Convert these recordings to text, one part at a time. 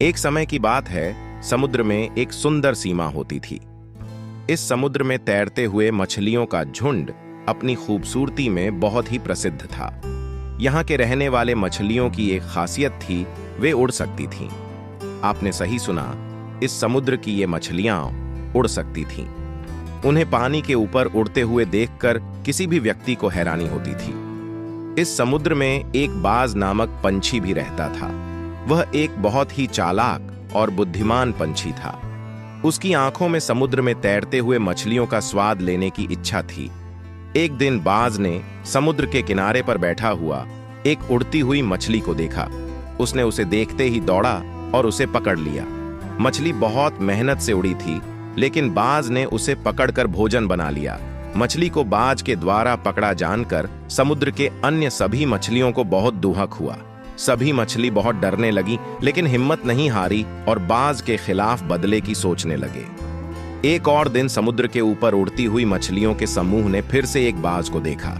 एक समय की बात है, समुद्र में एक सुंदर सीमा होती थी। इस समुद्र में तैरते हुए मछलियों का झुंड अपनी खूबसूरती में बहुत ही प्रसिद्ध था। यहाँ के रहने वाले मछलियों की एक खासियत थी, वे उड़ सकती थीं। आपने सही सुना, इस समुद्र की ये मछलियां उड़ सकती थीं। उन्हें पानी के ऊपर उड़ते हुए देखकर किसी भी व्यक्ति को हैरानी होती थी। इस समुद्र में एक बाज नामक पंछी भी रहता था। वह एक बहुत ही चालाक और बुद्धिमान पंछी था। उसकी आंखों में समुद्र में तैरते हुए मछलियों का स्वाद लेने की इच्छा थी। एक दिन बाज ने समुद्र के किनारे पर बैठा हुआ एक उड़ती हुई मछली को देखा। उसने उसे देखते ही दौड़ा और उसे पकड़ लिया। मछली बहुत मेहनत से उड़ी थी, लेकिन बाज ने उसे पकड़कर भोजन बना लिया। मछली को बाज के द्वारा पकड़ा जानकर समुद्र के अन्य सभी मछलियों को बहुत दुहक हुआ। सभी मछली बहुत डरने लगी, लेकिन हिम्मत नहीं हारी और बाज के खिलाफ बदले की सोचने लगे। एक और दिन समुद्र के ऊपर उड़ती हुई मछलियों के समूह ने फिर से एक बाज को देखा,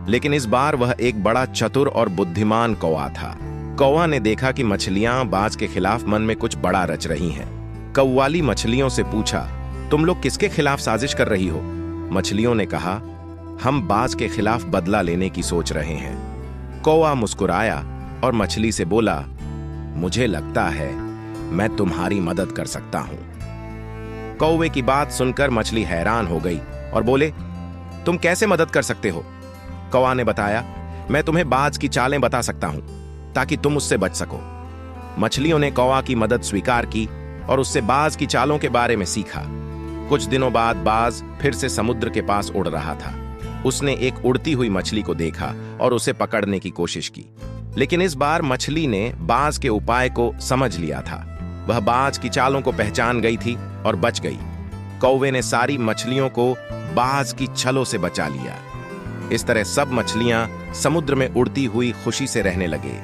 लेकिन इस बार वह एक बड़ा चतुर और बुद्धिमान कौवा था। कौवा ने देखा कि मछलियां बाज के खिलाफ मन में कुछ बड़ा रच रही हैं। कव्वाली मछलियों से पूछा, तुम लोग किसके खिलाफ साजिश कर रही हो? मछलियों ने कहा, हम बाज के खिलाफ बदला लेने की सोच रहे हैं। कौवा मुस्कुराया और मछली से बोला, मुझे लगता है मैं तुम्हारी मदद कर सकता हूं। कौवे की बात सुनकर मछली हैरान हो गई और बोले, तुम कैसे मदद कर सकते हो? कौवा ने बताया, मैं तुम्हें बाज की चालें बता सकता हूं ताकि तुम उससे बच सको। मछलियों ने कौवा की मदद स्वीकार की और उससे बाज की चालों के बारे में सीखा। कुछ दिनों बाद बाज फिर से समुद्र के पास उड़ रहा था। उसने एक उड़ती हुई मछली को देखा और उसे पकड़ने की कोशिश की, लेकिन इस बार मछली ने बाज के उपाय को समझ लिया था। वह बाज की चालों को पहचान गई थी और बच गई। कौवे ने सारी मछलियों को बाज की छलों से बचा लिया। इस तरह सब मछलियां समुद्र में उड़ती हुई खुशी से रहने लगे।